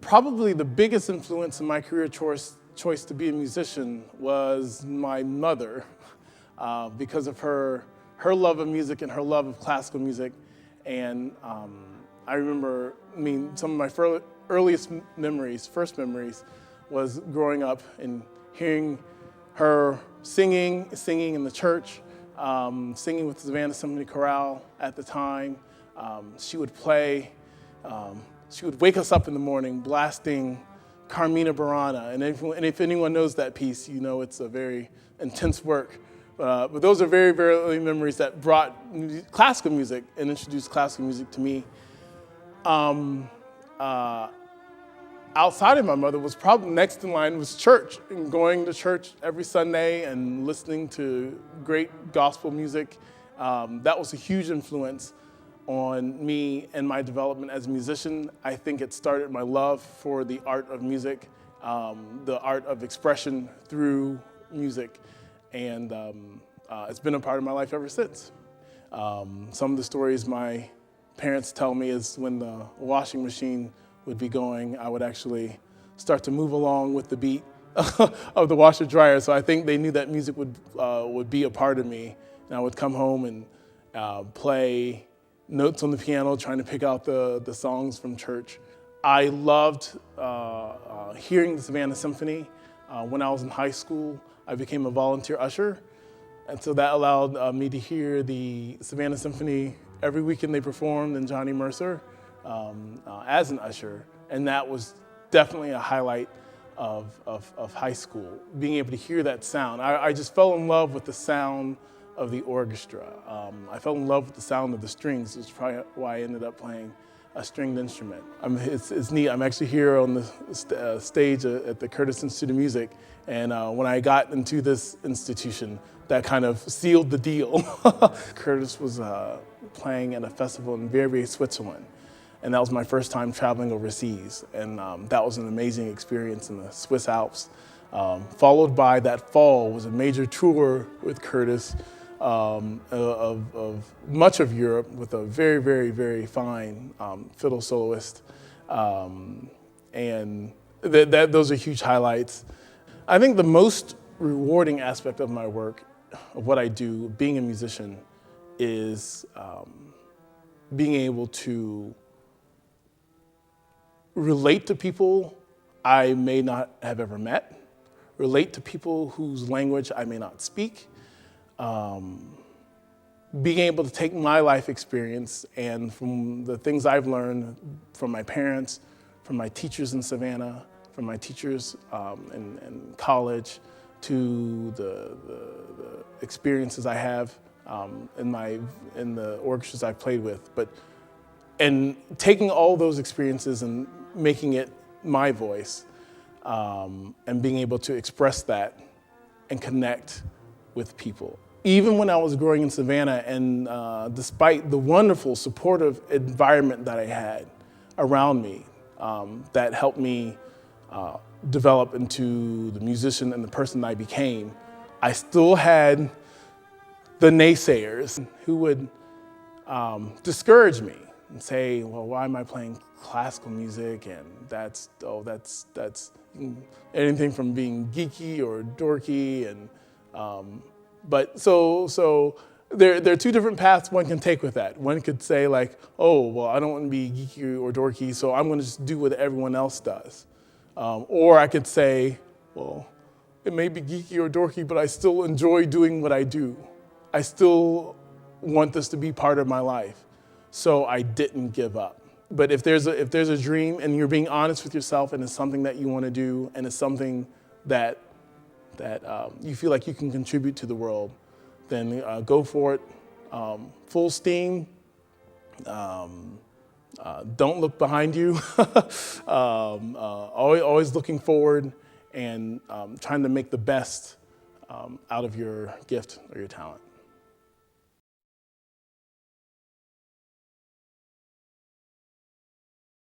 Probably the biggest influence in my career choice to be a musician was my mother, because of her love of music and her love of classical music. And I remember, some of my first memories was growing up and hearing her singing in the church, singing with the Savannah Symphony Chorale at the time. She would play, she would wake us up in the morning blasting Carmina Burana. And if anyone knows that piece, you know it's a very intense work. But those are very, very early memories that brought classical music and introduced classical music to me. Outside of my mother was probably next in line was church, and going to church every Sunday and listening to great gospel music. That was a huge influence on me and my development as a musician. I think it started my love for the art of music, the art of expression through music. And it's been a part of my life ever since. Some of the stories my parents tell me is when the washing machine would be going, I would actually start to move along with the beat of the washer dryer. So I think they knew that music would be a part of me. And I would come home and play notes on the piano, trying to pick out the songs from church. I loved hearing the Savannah Symphony. When I was in high school, I became a volunteer usher. And so that allowed me to hear the Savannah Symphony every weekend they performed in Johnny Mercer as an usher. And that was definitely a highlight of high school, being able to hear that sound. I just fell in love with the sound of the orchestra. I fell in love with the sound of the strings, which is probably why I ended up playing a stringed instrument. It's neat. I'm actually here on the stage at the Curtis Institute of Music, and when I got into this institution, that kind of sealed the deal. Curtis was playing at a festival in Verviers, Switzerland, and that was my first time traveling overseas, and that was an amazing experience in the Swiss Alps. Followed by that fall was a major tour with Curtis of much of Europe with a very, very, very fine fiddle soloist. And those are huge highlights. I think the most rewarding aspect of my work, of what I do, being a musician, is being able to relate to people I may not have ever met, relate to people whose language I may not speak, being able to take my life experience and from the things I've learned from my parents, from my teachers in Savannah, from my teachers in college, to the experiences I have in the orchestras I've played with, and taking all those experiences and making it my voice, and being able to express that and connect with people. Even when I was growing in Savannah, and despite the wonderful, supportive environment that I had around me, that helped me develop into the musician and the person I became, I still had the naysayers who would discourage me and say, well, why am I playing classical music? And that's anything from being geeky or dorky. And but so there are two different paths one can take with that. One could say like, oh, well, I don't want to be geeky or dorky, so I'm going to just do what everyone else does. Or I could say, well, it may be geeky or dorky, but I still enjoy doing what I do. I still want this to be part of my life. So I didn't give up. But if there's a dream and you're being honest with yourself and it's something that you want to do and it's something that you feel like you can contribute to the world, then go for it, full steam. Don't look behind you. Always looking forward and trying to make the best out of your gift or your talent.